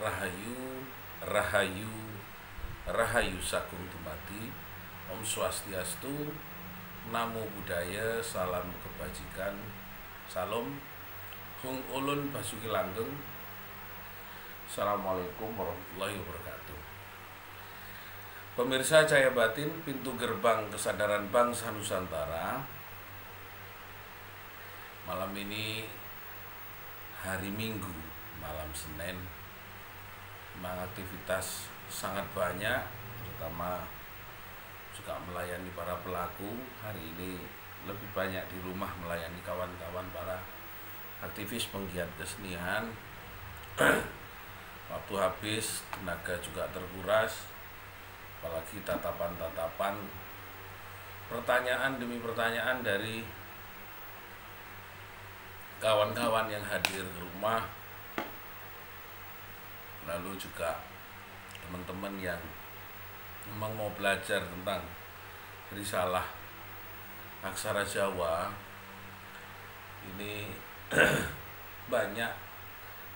Rahayu, Rahayu, Rahayu Sagung Dumadi. Om Swastiastu, Namo Buddhaya, Salam Kebajikan, Salam, Hung Ulun Basuki Langgeng. Assalamualaikum warahmatullahi wabarakatuh. Pemirsa Cahaya Batin, pintu gerbang kesadaran bangsa Nusantara. Malam ini hari Minggu, malam Senin. Memang aktivitas sangat banyak, terutama juga melayani para pelaku. Hari ini lebih banyak di rumah melayani kawan-kawan para aktivis penggiat kesenian. Waktu habis, tenaga juga terkuras, apalagi tatapan-tatapan, pertanyaan demi pertanyaan dari kawan-kawan yang hadir ke rumah, lalu juga teman-teman yang memang mau belajar tentang risalah aksara Jawa. Ini banyak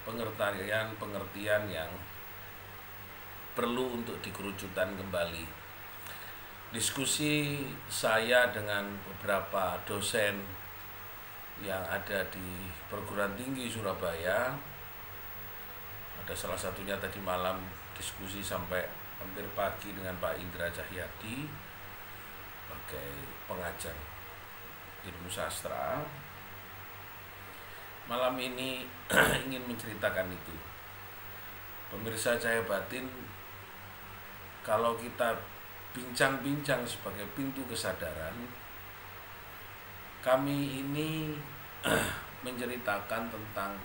pengertian yang perlu untuk dikerucutkan kembali. Diskusi saya dengan beberapa dosen yang ada di perguruan tinggi Surabaya, ada salah satunya tadi malam diskusi sampai hampir pagi dengan Pak Indra Cahyadi sebagai pengajar ilmu sastra. Malam ini ingin menceritakan itu. Pemirsa Cahaya Batin, kalau kita bincang-bincang sebagai pintu kesadaran, kami ini menceritakan tentang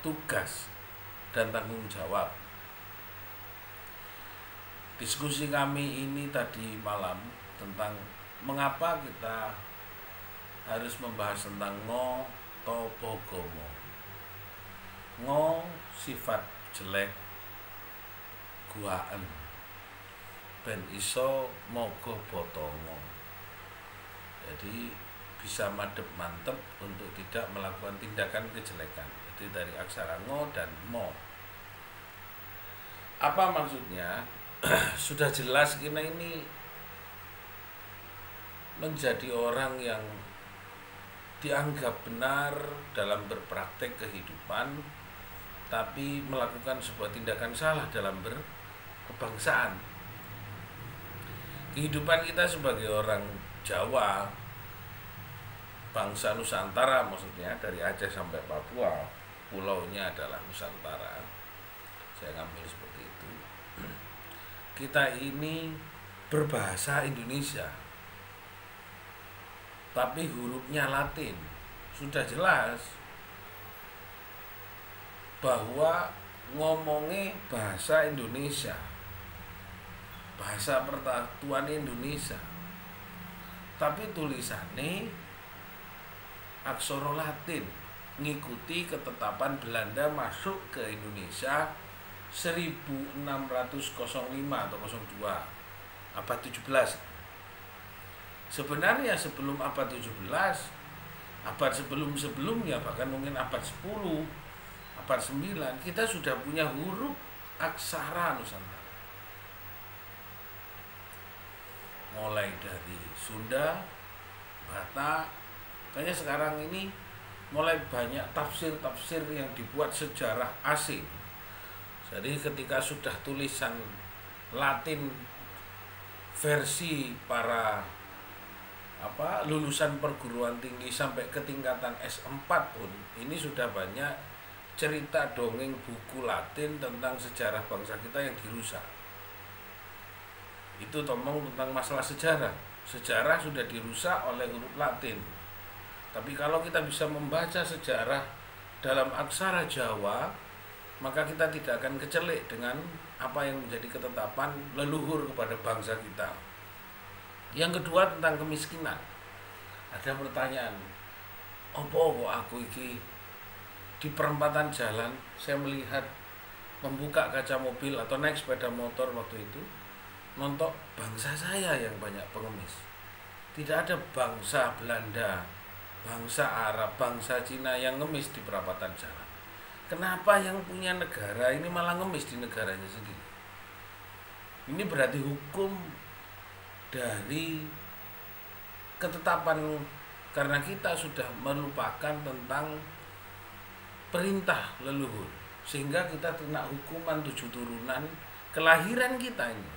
tugas dan tanggung jawab. Diskusi kami ini tadi malam tentang mengapa kita harus membahas tentang ngo topo gomo. Ngo sifat jelek guaan ben iso mogo botongo. Jadi bisa mantep untuk tidak melakukan tindakan kejelekan. Itu dari aksara ngo dan mo. Apa maksudnya? Sudah jelas kita ini menjadi orang yang dianggap benar dalam berpraktek kehidupan, tapi melakukan sebuah tindakan salah dalam berkebangsaan. Kehidupan kita sebagai orang Jawa, bangsa Nusantara, maksudnya dari Aceh sampai Papua, pulaunya adalah Nusantara. Saya ngambil seperti itu. Kita ini berbahasa Indonesia, tapi hurufnya Latin. Sudah jelas bahwa ngomongnya bahasa Indonesia, bahasa persatuan Indonesia, tapi tulisannya aksara Latin, ngikuti ketetapan Belanda masuk ke Indonesia 1605 atau 02, abad 17. Sebenarnya sebelum abad 17, abad sebelum-sebelumnya, bahkan mungkin abad 10, abad 9, kita sudah punya huruf aksara Nusantara. Mulai dari Sunda, Batak, kayaknya sekarang ini mulai banyak tafsir-tafsir yang dibuat sejarah asing. Jadi ketika sudah tulisan Latin versi para lulusan perguruan tinggi sampai ke tingkatan S4 pun, ini sudah banyak cerita dongeng buku Latin tentang sejarah bangsa kita yang dirusak. Itu ngomong tentang masalah sejarah. Sejarah sudah dirusak oleh huruf Latin. Tapi kalau kita bisa membaca sejarah dalam aksara Jawa, maka kita tidak akan kecelik dengan apa yang menjadi ketetapan leluhur kepada bangsa kita. Yang kedua tentang kemiskinan. Ada pertanyaan, opo kok aku iki di perempatan jalan saya melihat membuka kaca mobil atau naik sepeda motor waktu itu, nonton bangsa saya yang banyak pengemis. Tidak ada bangsa Belanda, bangsa Arab, bangsa Cina yang ngemis di perempatan jalan. Kenapa yang punya negara ini malah ngemis di negaranya sendiri? Ini berarti hukum dari ketetapan, karena kita sudah melupakan tentang perintah leluhur, sehingga kita kena hukuman 7 turunan kelahiran kita ini.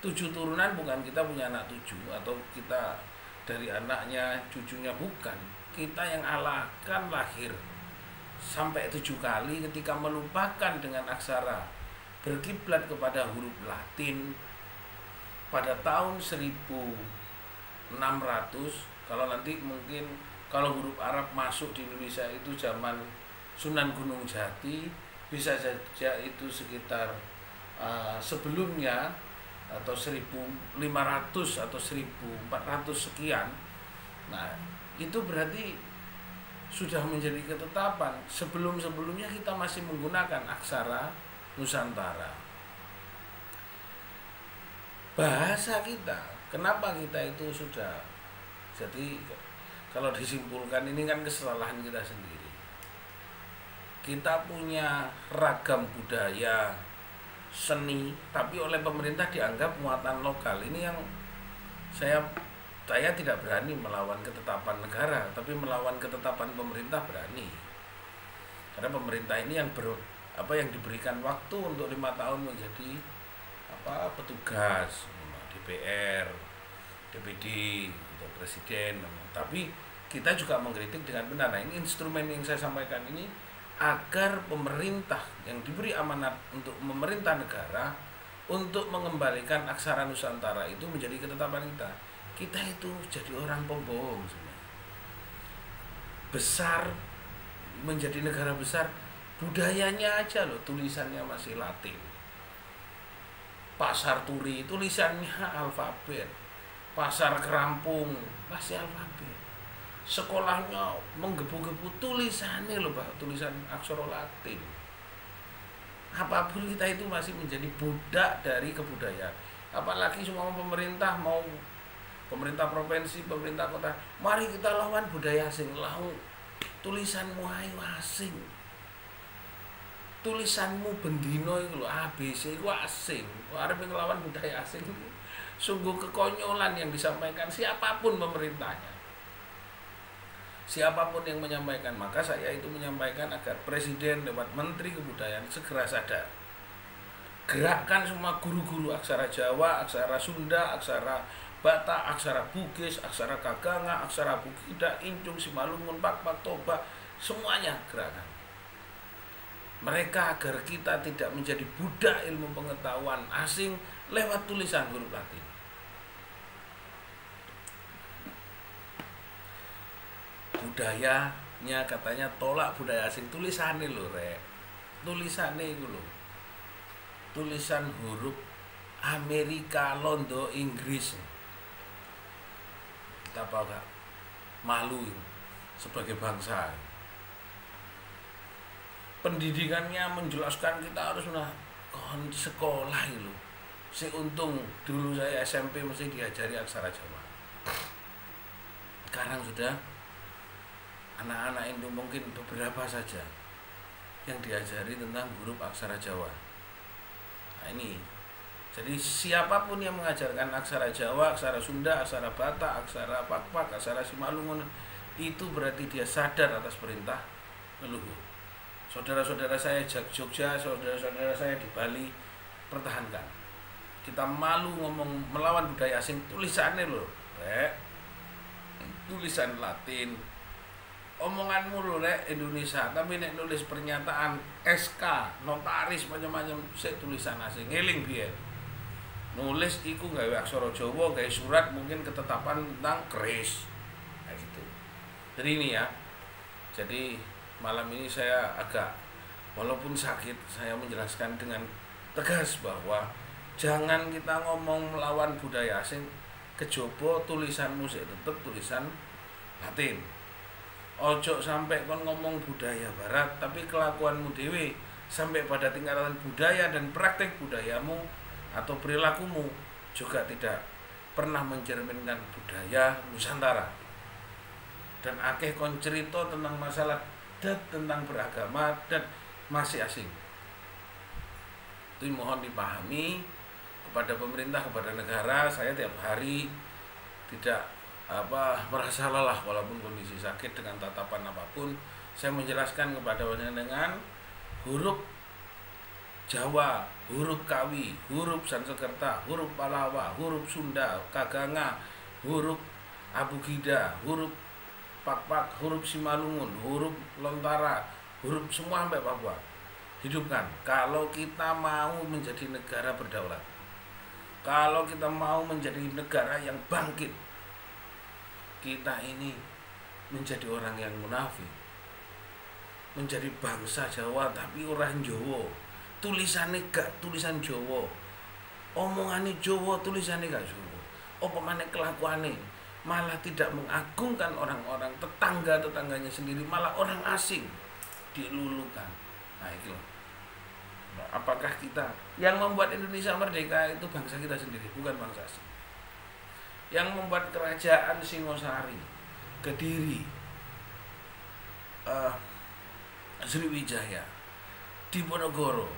7 turunan, bukan kita punya anak 7 atau kita dari anaknya cucunya, bukan. Kita yang Allah akan lahir sampai 7 kali ketika melupakan dengan aksara, berkiblat kepada huruf Latin pada tahun 1600. Kalau nanti mungkin kalau huruf Arab masuk di Indonesia itu zaman Sunan Gunung Jati, bisa saja itu sekitar sebelumnya atau 1500 atau 1400 sekian. Nah, itu berarti sudah menjadi ketetapan. Sebelum-sebelumnya kita masih menggunakan aksara Nusantara. Bahasa kita, kenapa kita itu sudah, jadi kalau disimpulkan ini kan kesalahan kita sendiri. Kita punya ragam budaya, seni, tapi oleh pemerintah dianggap muatan lokal. Ini yang saya tidak berani melawan ketetapan negara, tapi melawan ketetapan pemerintah berani. Karena pemerintah ini yang diberikan waktu untuk 5 tahun menjadi petugas DPR, DPD, atau presiden. Tapi kita juga mengkritik dengan benar. Nah, ini instrumen yang saya sampaikan ini agar pemerintah yang diberi amanat untuk memerintah negara untuk mengembalikan aksara Nusantara itu menjadi ketetapan kita. Kita itu jadi orang pembohong sebenarnya. Besar, menjadi negara besar, budayanya aja loh tulisannya masih Latin. Pasar Turi tulisannya alfabet. Pasar Kerampung masih alfabet. Sekolahnya menggebu-gebu tulisannya loh, Pak, tulisan aksara Latin. Apapun kita itu masih menjadi budak dari kebudayaan. Apalagi semua pemerintah, mau pemerintah provinsi, pemerintah kota, mari kita lawan budaya asing. Lawan tulisanmu ayo asing. Tulisanmu bendino itu loh, ABC itu asing. Arep ngelawan budaya asing. Sungguh kekonyolan yang disampaikan siapapun pemerintahnya. Siapapun yang menyampaikan, maka saya itu menyampaikan agar presiden lewat menteri kebudayaan segera sadar. Gerakkan semua guru-guru aksara Jawa, aksara Sunda, aksara Batak, aksara Bugis, aksara Kaganga, aksara Bukida, Incung, Simalungun, Pak, Toba, semuanya gerakan. Mereka agar kita tidak menjadi budak ilmu pengetahuan asing lewat tulisan huruf Latin. Budayanya katanya tolak budaya asing, tulisannya lho rek, tulisannya itu lho, tulisan huruf Amerika, Londo, Inggris. Kita apa gak malu sebagai bangsa. Pendidikannya menjelaskan kita harus sekolah itu. Seuntung dulu saya SMP mesti diajari aksara Jawa. Sekarang sudah anak-anak itu mungkin beberapa saja yang diajari tentang huruf aksara Jawa. Nah ini, jadi siapapun yang mengajarkan aksara Jawa, aksara Sunda, aksara Batak, aksara Pak, aksara Simalungun, itu berarti dia sadar atas perintah leluhur. Saudara-saudara saya di Jogja, saudara-saudara saya di Bali, pertahankan. Kita malu ngomong melawan budaya asing, tulisannya loh, tulisan Latin. Omonganmu lho rek Indonesia, tapi nek nulis pernyataan SK, notaris macam-macam sik tulisan asing. Ngeling biyen. Nulis iku gawe aksara Jawa, gawe surat mungkin ketetapan tentang keris. Kayak gitu. Jadi ini ya. Jadi malam ini saya agak, walaupun sakit, saya menjelaskan dengan tegas bahwa jangan kita ngomong melawan budaya asing, kejaba tulisanmu sik tetep tulisan Latin. Ojo sampai kon ngomong budaya barat tapi kelakuanmu dewe sampai pada tingkatan budaya dan praktek budayamu atau perilakumu juga tidak pernah mencerminkan budaya Nusantara. Dan akeh kon cerita tentang masalah adat tentang beragama dan masih asing. Itu mohon dipahami kepada pemerintah, kepada negara. Saya tiap hari tidak merasa lelah walaupun kondisi sakit, dengan tatapan apapun saya menjelaskan kepada dengan huruf Jawa, huruf Kawi, huruf Sansekerta, huruf Palawa, huruf Sunda, Kaganga, huruf Abugida, huruf Pakpak, huruf Simalungun, huruf Lontara, huruf semua sampai Papua. Hidupkan. Kalau kita mau menjadi negara berdaulat, kalau kita mau menjadi negara yang bangkit, kita ini menjadi orang yang munafik, menjadi bangsa Jawa tapi orang Jawa, tulisannya gak tulisan Jawa, omongannya Jawa, tulisannya gak Jawa, apa mana kelakuannya malah tidak mengagungkan orang-orang tetangganya sendiri, malah orang asing dilulukan. Nah itu, apakah kita yang membuat Indonesia merdeka itu bangsa kita sendiri, bukan bangsa asing? Yang membuat kerajaan Singosari, Kediri, Sriwijaya, Diponegoro,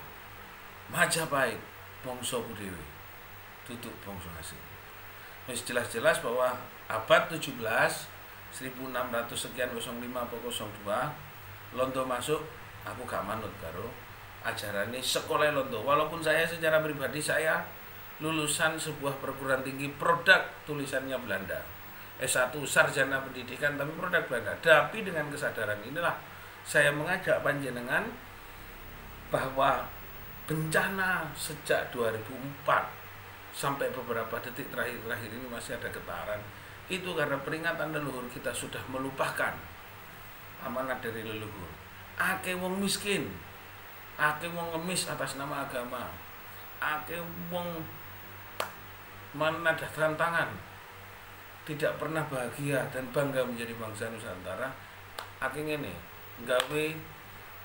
Majapahit, bangsa Dewi, tutup bangsa asing. Wis jelas-jelas bahwa abad 17 1600 sekian 05 atau 02 Londo masuk, aku gak manut karo ajaran ini sekolah Londo. Walaupun saya secara pribadi saya lulusan sebuah perguruan tinggi produk tulisannya Belanda, S1 sarjana pendidikan tapi produk Belanda. Tapi dengan kesadaran inilah saya mengajak panjenengan bahwa bencana sejak 2004 sampai beberapa detik terakhir ini masih ada getaran. Itu karena peringatan leluhur kita sudah melupakan amanat dari leluhur. Akeh wong miskin, akeh wong ngemis atas nama agama, akeh wong menadahkan tangan, tidak pernah bahagia dan bangga menjadi bangsa Nusantara. Akeh ngene, gawe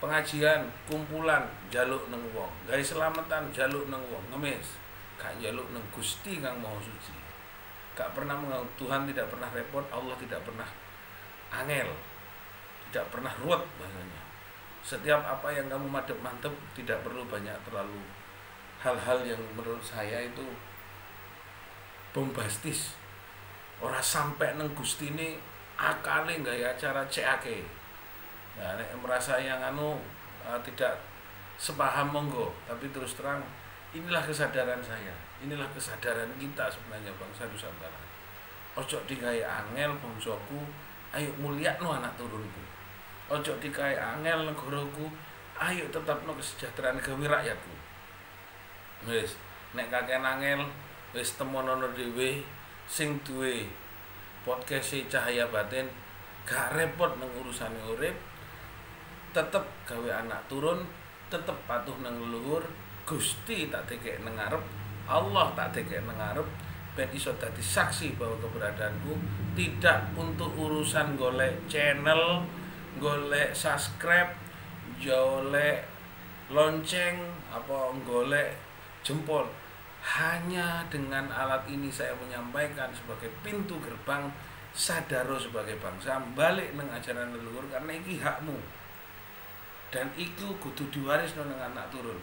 pengajian, kumpulan, jaluk neng wong, gawe selamatan, jaluk neng wong, ngemis, gak jaluk neng Gusti Kang Maha Suci. Gak pernah Tuhan tidak pernah repot, Allah tidak pernah angel, tidak pernah ruwet bahasanya. Setiap apa yang kamu mantep tidak perlu banyak terlalu hal-hal yang menurut saya itu bombastis. Ora sampai neng Gusti ini akale gaya acara CAK. Ya, merasa yang tidak sepaham monggo, tapi terus terang inilah kesadaran saya, inilah kesadaran kita sebenarnya bangsa Nusantara. Ojo digawe angel bangsaku, ayo mulyakno anak turunku. Ojo digawe angel negaraku, ayo tetapno kesejahteraan gawe rakyatku. Wis, nek kakek angel wis temonono dhewe sing duwe podcast Cahaya Batin, gak repot nang urusane urip, tetep gawe anak turun, tetep patuh nang leluhur. Gusti tak dekek nang ngarep, Allah tak dekek nang ngarep, ben iso dadi saksi bahwa keberadaanku tidak untuk urusan golek channel, golek subscribe, golek lonceng, apa golek jempol. Hanya dengan alat ini saya menyampaikan sebagai pintu gerbang sadaro sebagai bangsa balik nang ajaran leluhur, karena iki hakmu dan itu kudu diwarisno nang anak turun.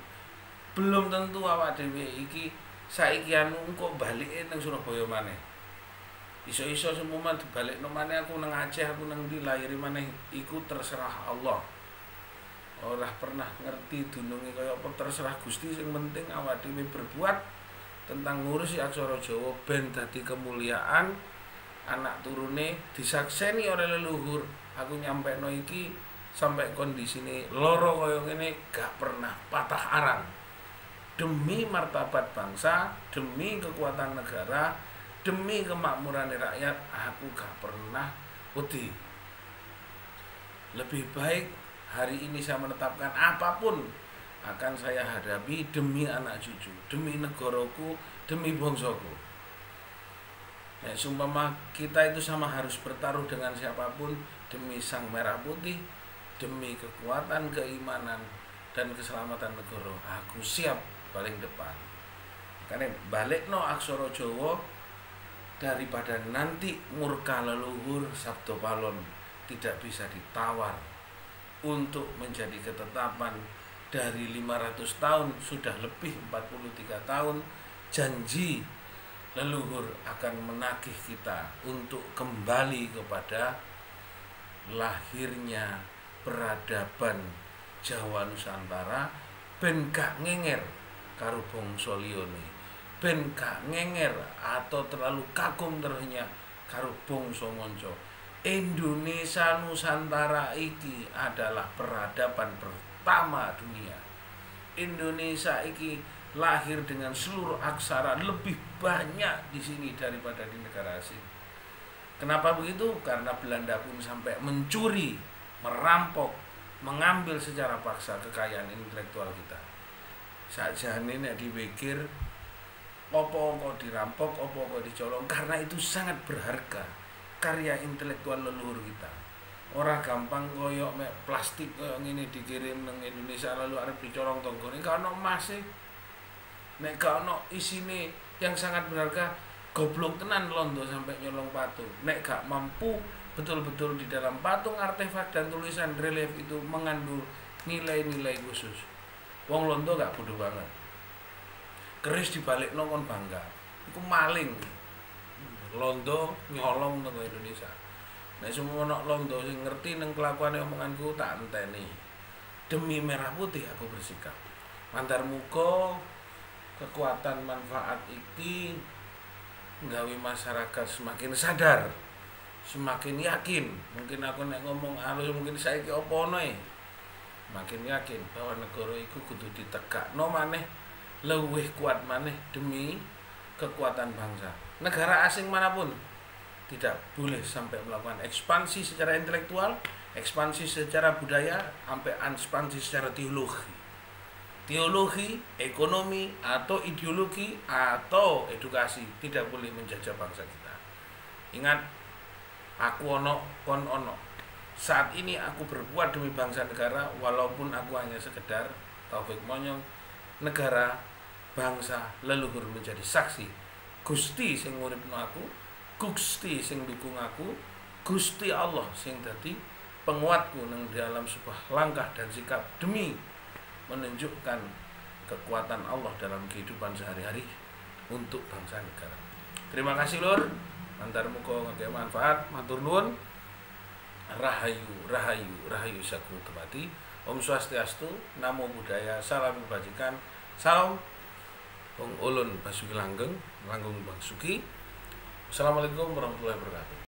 Belum tentu awak dhewe iki saiki engko balike nang Surabaya maneh. Iso-iso semuanya dibalikno maneh, aku nang Aceh, aku nang ndi lahir maneh, iku terserah Allah. Ora pernah ngerti dununge kaya apa, terserah Gusti. Sing penting awak dhewe berbuat tentang ngurusi aksara Jawa ben dadi kemuliaan anak turune disakseni oleh leluhur. Aku nyampekno iki sampai kondisine loro kaya ngene gak pernah patah arang. Demi martabat bangsa, demi kekuatan negara, demi kemakmuran rakyat, aku gak pernah wedi. Lebih baik hari ini saya menetapkan apapun akan saya hadapi demi anak cucu, demi negaraku, demi bangsaku. Ya, sumpama kita itu sama harus bertaruh dengan siapapun demi sang merah putih, demi kekuatan keimanan dan keselamatan negara. Aku siap paling depan. Karena balikno aksara Jawa daripada nanti murka leluhur sabdo palon tidak bisa ditawar. untuk menjadi ketetapan dari 500 tahun sudah lebih 43 tahun janji leluhur akan menagih kita untuk kembali kepada lahirnya peradaban Jawa Nusantara ben gak ngenger karo bangsa liyane, ben gak ngenger atau terlalu kagum ternyata karo bangsa manca. Indonesia Nusantara iki adalah peradaban pertama dunia. Indonesia iki lahir dengan seluruh aksara lebih banyak di sini daripada di negara asing. Kenapa begitu? Karena Belanda pun sampai mencuri, merampok, mengambil secara paksa kekayaan intelektual kita. Sakjane nek dipikir opo kok dirampok, opo kok dicolong, karena itu sangat berharga karya intelektual leluhur kita. Orang gampang koyok mek plastik koyok ngene dikirim nang Indonesia lalu arep dicolong tanggane gak ono emas e. Nek gak ono isine yang sangat berharga, goblok tenan Londo sampai nyolong patung. Nek gak mampu betul-betul di dalam patung artefak dan tulisan relief itu mengandung nilai-nilai khusus. Wong Londo gak bodoh banget. Keris dibalik nongkon bangga. Iku maling. Londo nyolong nang Indonesia. Nek semua anak Londo sing ngerti nang kelakuane omonganku tak enteni. Demi merah putih aku bersikap. Mantar muga kekuatan manfaat iki nggawe masyarakat semakin sadar, semakin yakin. Mungkin aku nek ngomong halus mungkin saiki opo ono e. Makin yakin bahwa negara iku kudu ditegakno maneh, luwih kuat maneh demi kekuatan bangsa. Negara asing manapun tidak boleh sampai melakukan ekspansi secara intelektual, ekspansi secara budaya, sampai ekspansi secara teologi, ekonomi, atau ideologi, atau edukasi tidak boleh menjajah bangsa kita. Ingat, aku ono, kon ono. Saat ini aku berbuat demi bangsa negara, walaupun aku hanya sekedar Taufik Monyong, negara, bangsa, leluhur menjadi saksi. Gusti sing nguripno aku, Gusti sing dukung aku, Gusti Allah sing dadi penguatku nang dalam sebuah langkah dan sikap demi menunjukkan kekuatan Allah dalam kehidupan sehari-hari untuk bangsa negara. Terima kasih Lur, mantar muga nggawe manfaat, matur nuwun. Rahayu, rahayu, rahayu sagung temati. Om Swastiastu, Namo Buddhaya, salam kebajikan. Salam Wong Ulun Basuki Langgeng, Langgung Basuki. Assalamualaikum warahmatullahi wabarakatuh.